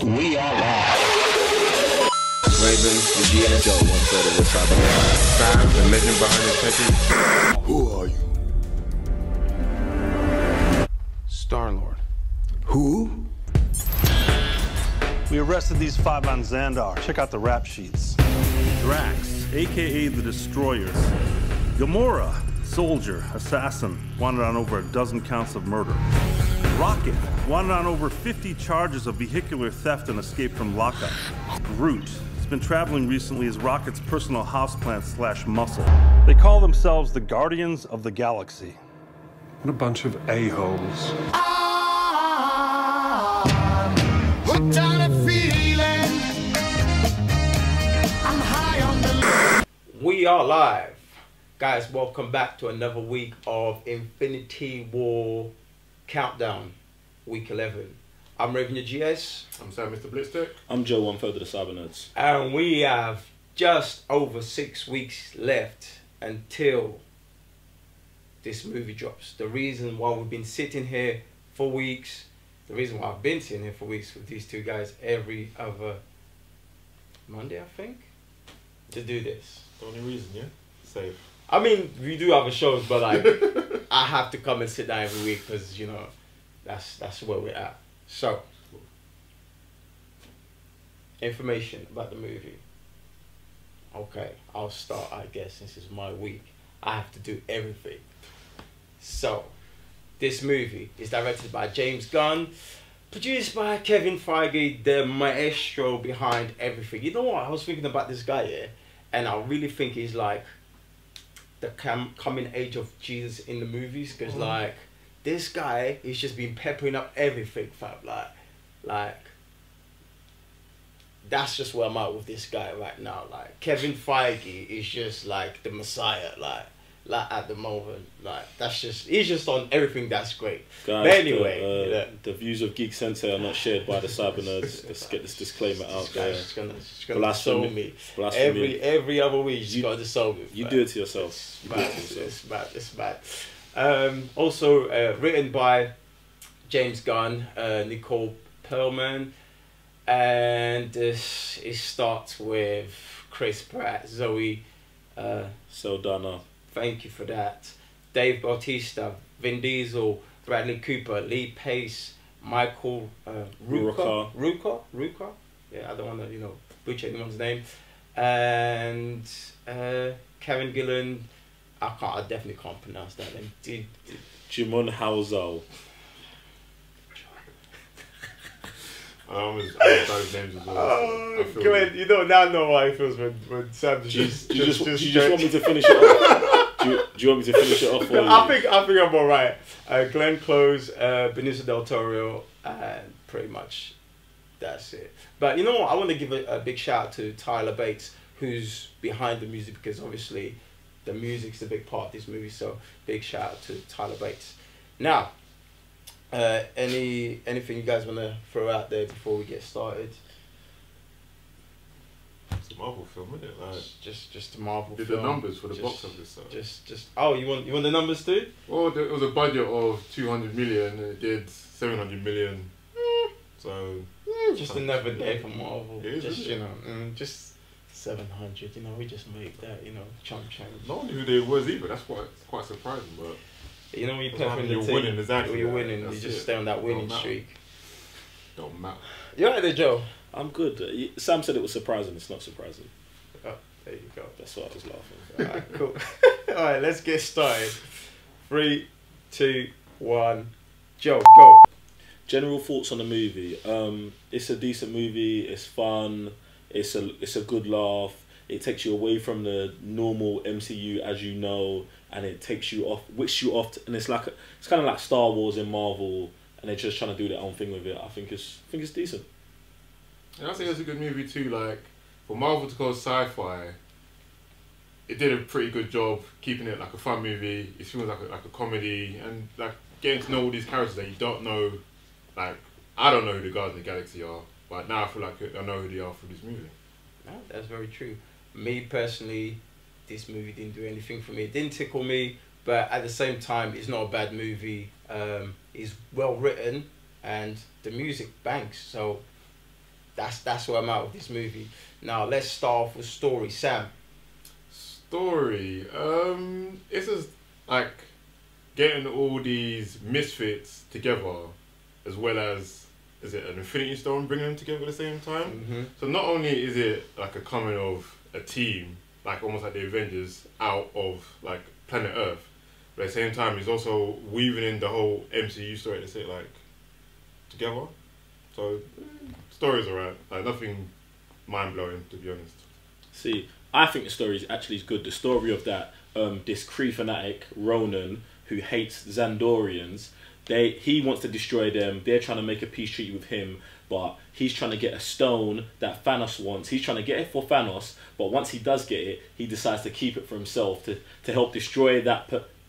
We are live. Raven, the GS, Joe, 1/3 of the cyber. Sam, the legend behind the techie. Who are you? Star-Lord. Who? We arrested these five on Xandar. Check out the rap sheets. Drax, aka the Destroyers. Gamora, soldier, assassin, wanted on over a dozen counts of murder. Rocket, wanted on over 50 charges of vehicular theft and escape from lockup. Groot has been traveling recently as Rocket's personal houseplant / muscle. They call themselves the Guardians of the Galaxy. What a bunch of a-holes. We are live. Guys, welcome back to another week of Infinity War Countdown, week 11. I'm Raven your GS. I'm Sam, Mr. Blitztech. I'm Joe, 1/3 of the cyber nerds. And we have just over 6 weeks left until this movie drops. The reason why we've been sitting here for weeks, the reason why I've been sitting here for weeks with these two guys every other Monday, I think, to do this. The only reason, yeah? Safe. I mean, we do have a shows, but like, I have to come and sit down every week because, you know, that's where we're at. So, information about the movie. Okay, I'll start, I guess, since it's my week. I have to do everything. So, this movie is directed by James Gunn, produced by Kevin Feige, the maestro behind everything. You know what? I was thinking about this guy here, and I really think he's like the coming age of Jesus in the movies, because like this guy is just been peppering up everything, fam. Like that's just where I'm at with this guy right now. Like Kevin Feige is just like the messiah, like at the moment, like he's just on everything that's great. Guys, but anyway, the views of Geek Sensei are not shared by the cyber nerds. Let's get this disclaimer out there. It's gonna disown me. Every other week, you gotta disown me. You do it to yourself. It's bad. Also written by James Gunn, Nicole Perlman, and it starts with Chris Pratt, Zoe Saldana. Thank you for that. Dave Bautista, Vin Diesel, Bradley Cooper, Lee Pace, Michael Rooker. Yeah, I don't want to, butcher anyone's name. And Kevin Gillan. I definitely can't pronounce that name. Jimon Houseau. I was those names as well. Oh, good. You don't now know how it feels when Sam just you just want me to finish it off? Do you want me to finish it off for you? I think I'm alright. Glenn Close, Benicio del Toro, and pretty much that's it. But you know what? I want to give a big shout out to Tyler Bates, who's behind the music, because obviously the music's a big part of this movie. So big shout out to Tyler Bates. Now, anything you guys want to throw out there before we get started? It's a Marvel film, isn't it? Like, just a Marvel did film. the numbers for the box office. So. Just oh, you want the numbers too? Well, it was a budget of 200 million, and it did 700 million. So just another day for Marvel. It is, just isn't it? Just 700. We just make that. Chunk change. Not only who they was either. That's quite surprising, but. When you As long pep in as the you're team, winning, exactly. when you're winning, you That's just it. stay on that winning Don't matter. streak. Don't matter. You alright there, Joe? I'm good. Sam said it was surprising. It's not surprising. Oh, there you go. That's why I was laughing. Alright, cool. Alright, let's get started. 3, 2, 1. Joe, go. General thoughts on the movie. It's a decent movie. It's fun. It's a good laugh. It takes you away from the normal MCU, as you know, and it takes you off, wicks you off, and it's kind of like Star Wars in Marvel, and they're just trying to do their own thing with it. I think it's decent. And I think it's a good movie too. Like for Marvel to go sci-fi, it did a pretty good job keeping it like a fun movie. It feels like a comedy, and like getting to know all these characters that you don't know. Like I don't know who the Guardians of the Galaxy are, but now I feel like I know who they are through this movie. No, that's very true. Me personally, this movie didn't do anything for me. It didn't tickle me, but at the same time, it's not a bad movie. It's well written, and the music banks. So that's where I'm at with this movie. Now let's start off with story. Sam. Story. It's just like getting all these misfits together, as well as is it an Infinity Stone bringing them together at the same time. Mm-hmm. So not only is it like a coming of a team, like almost like the Avengers, out of like planet Earth, but at the same time, it's also weaving in the whole MCU story to say like together. So story's alright, like nothing mind blowing to be honest. See, I think the story is actually good. The story of that this Kree fanatic Ronan who hates Xandorians. He wants to destroy them. They're trying to make a peace treaty with him, but he's trying to get a stone that Thanos wants. He's trying to get it for Thanos, but once he does get it, he decides to keep it for himself to help destroy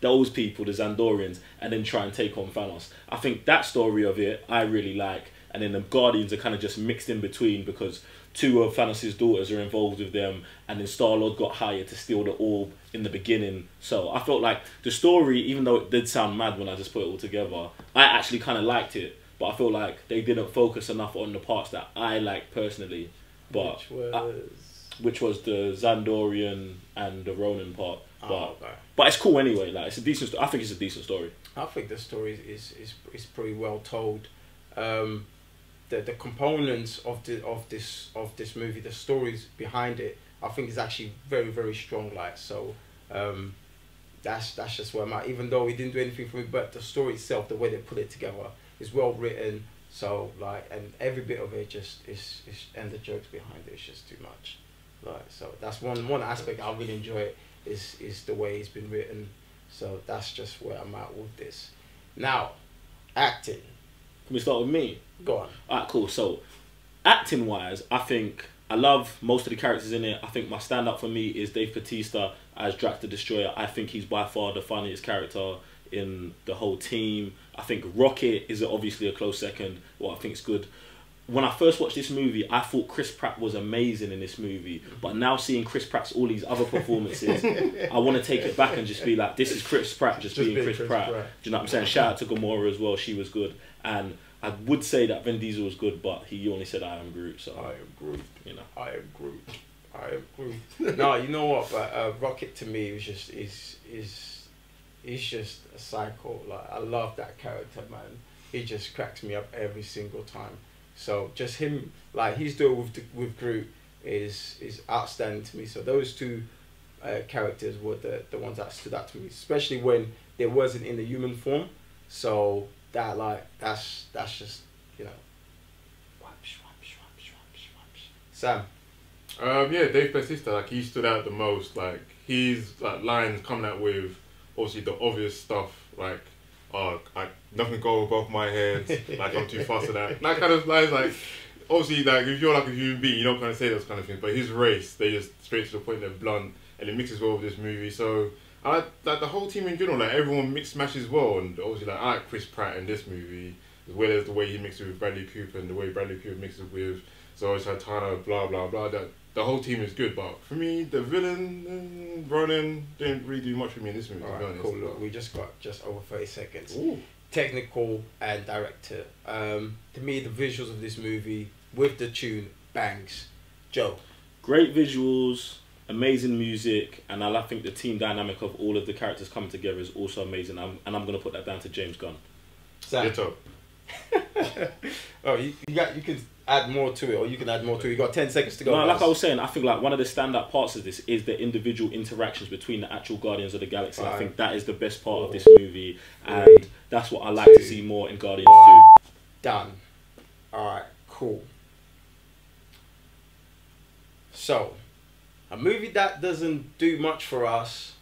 those people, the Xandorians, and then try and take on Thanos. I think that story of it I really like, and then the Guardians are kind of just mixed in between because two of Thanos' daughters are involved with them, and then Star-Lord got hired to steal the orb in the beginning. So I felt like the story, even though it did sound mad when I just put it all together, I actually kind of liked it, but I feel like they didn't focus enough on the parts that I liked personally. But which was the Xandorian and the Ronin part. But it's cool anyway. Like it's a decent. I think it's a decent story. I think the story is pretty well told. The components of this movie, the stories behind it, I think is actually very, very strong. Like so, that's just where I'm at. Even though he didn't do anything for me, but the story itself, the way they put it together, is well written. So like, and every bit of it just is and the jokes behind it is just too much. Like so, that's one aspect I really enjoy it is the way it's been written. So that's just where I'm at with this. Now, acting. Can we start with me? Go on. Alright, cool. So, acting wise, I think I love most of the characters in it. I think my stand up for me is Dave Bautista as Drax the Destroyer. I think he's by far the funniest character in the whole team. I think Rocket is obviously a close second. Well, I think it's good. When I first watched this movie, I thought Chris Pratt was amazing in this movie. But now seeing Chris Pratt's all these other performances, I want to take it back and just be like, this is Chris Pratt just being Chris Pratt. Do you know what I'm saying? Shout out to Gamora as well. She was good. And I would say that Vin Diesel was good, but he only said I am Groot. So I am Groot. You know. I am Groot. I am Groot. No, you know what? But Rocket to me was just he's just a psycho. Like I love that character, man. He just cracks me up every single time. So just him, like he's doing with Groot, is outstanding to me. So those two characters were the ones that stood out to me, especially when they wasn't in the human form. So that that's just, you know. Sam. Yeah, Dave Bautista, like he stood out the most. Like his like lines coming out with obviously the obvious stuff like, nothing go above my head, like I'm too fast for that. That kind of lines, like obviously like if you're like a human being, you don't kind of say those kind of things. But his race, they just straight to the point, they're blunt, and it mixes well with this movie. So I like the whole team in general, like everyone mix matches well, and obviously like I like Chris Pratt in this movie, as well as the way he mixes with Bradley Cooper and the way Bradley Cooper mixes with Zoe Saldana, blah blah blah. That the whole team is good, but for me, the villain Ronan didn't really do much for me in this movie. All right, cool. Look, we just got just over 30 seconds. Ooh. Technical and director. To me, the visuals of this movie with the tune bangs. Joe. Great visuals, amazing music, and I think the team dynamic of all of the characters coming together is also amazing. And I'm gonna put that down to James Gunn. Sam. Oh, you can add more to it, or you can add more to it. You got 10 seconds to go. No, like I was saying, I think like one of the stand-up parts of this is the individual interactions between the actual Guardians of the Galaxy. I think that is the best part of this movie, and that's what I like to see more in Guardians 2. Done. Alright, cool. So, a movie that doesn't do much for us,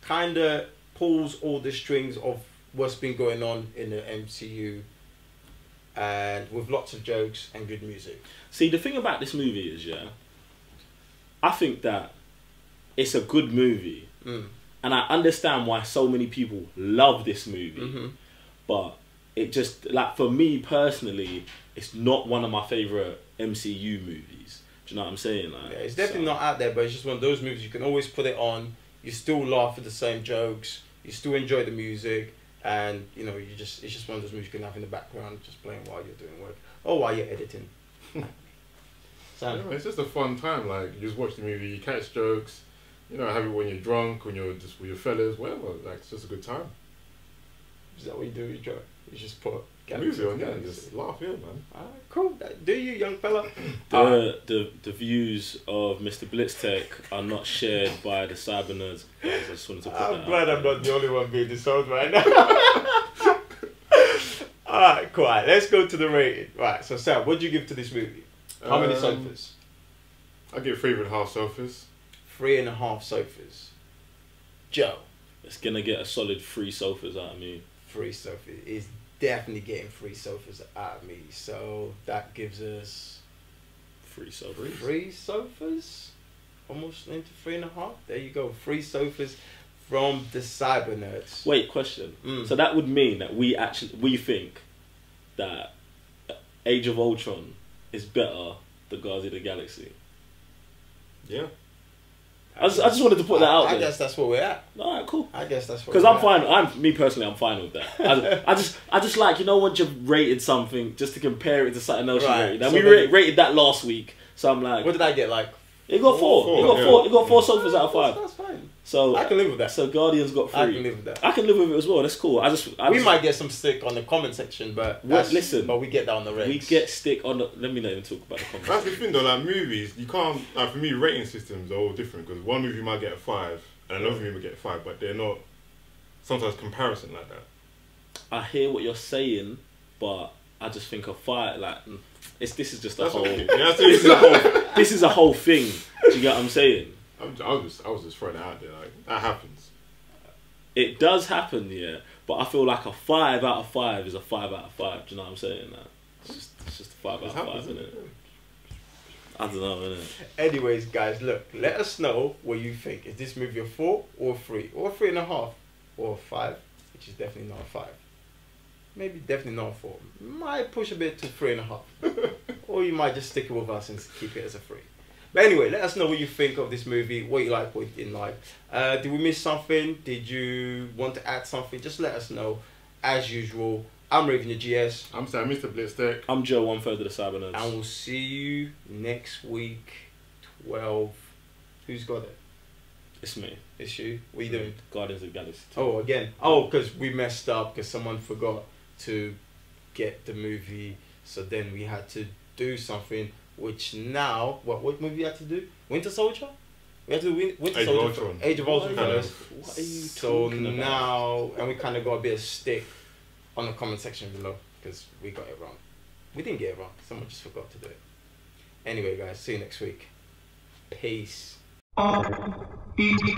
kinda pulls all the strings of what's been going on in the MCU, and with lots of jokes and good music. See, the thing about this movie is, I think that it's a good movie, and I understand why so many people love this movie, but it just, like, for me personally, it's not one of my favourite MCU movies. Do you know what I'm saying? Like, yeah, it's definitely not out there, but it's just one of those movies you can always put it on, you still laugh at the same jokes, you still enjoy the music, and you know, it's just one of those movies you can have in the background, just playing while you're doing work or while you're editing. Sam. Yeah, it's just a fun time. Like you just watch the movie, you catch jokes. You know, have it when you're drunk, when you're just with your fellas, whatever. Like it's just a good time. Is that what you do? You joke? You just put Movie on, yeah, just laugh, yeah, man. Alright, cool. Do you, young fella? The views of Mr. Blitztech are not shared by the cyber nerds. Guys, I just wanted to put that I'm glad out I'm there. not the only one being disowned right now. Alright, cool. Alright, let's go to the rating. Right, so Sam, what do you give to this movie? How many sofas? I give 3.5 sofas. 3.5 sofas. Joe. It's gonna get a solid 3 sofas out of me. 3 sofas. It's definitely getting 3 sofas out of me. So that gives us 3 sofas. 3 sofas? Almost into 3.5. There you go. 3 sofas from the cyber nerds. Wait, question. So that would mean that we think that Age of Ultron is better than Guardians of the Galaxy. Yeah. I just wanted to put that out there. I guess that's where we're at. Alright, cool. I guess that's where Because we're I'm at. fine. Me personally, I'm fine with that. I just like, you know, once you've rated something, just to compare it to something else Right. you rated. And So we then- rated that last week, so I'm like, What did I get? Like, it got 4. Four, It got yeah. 4. It got 4 sofas out of 5. That's fine. So I can live with that. So Guardians got 3. I can live with that. I can live with it as well. That's cool. We might get some stick on the comment section, but Listen, but we get that on the rates. We get stick on the. Let me not even talk about the comments. That's the thing though, like movies, you can't, like for me, rating systems are all different because one movie might get a 5 and another movie might get a 5, but they're not sometimes comparison like that. I hear what you're saying, but I just think a 5, like, this is just a That's whole. what, yeah, that's what, this is a whole. This is a whole thing. Do you get what I'm saying? I was just throwing it out there, like that happens. It does happen, yeah, but I feel like a 5 out of 5 is a 5 out of 5. Do you know what I'm saying? Like, it's just a 5 out of 5, isn't it? I don't know, innit? Anyways, guys, look, let us know what you think. Is this movie a 4 or a 3 or a 3.5 or a 5, which is definitely not a 5. Maybe definitely not a 4. Might push a bit to 3.5, or you might just stick it with us and keep it as a 3. But anyway, let us know what you think of this movie, what you like, what you didn't like. Did we miss something? Did you want to add something? Just let us know. As usual, I'm Raven the GS. I'm saying Mr. Blitztech. I'm Joe, 1/3 of the Cyber Nerds. And we'll see you next week, 12. Who's got it? It's me. It's you. What are you doing? Guardians of the Galaxy 2. Oh, again. Oh, because we messed up because someone forgot to get the movie. So then we had to do something, which now... What movie we had to do? Winter Soldier? We had to do Winter Age of Soldier. Ultron. Age of Ultron Kind of. first. What are you So talking about? now... And we kind of got a bit of stick on the comment section below because we got it wrong. We didn't get it wrong. Someone just forgot to do it. Anyway, guys. See you next week. Peace. Easy.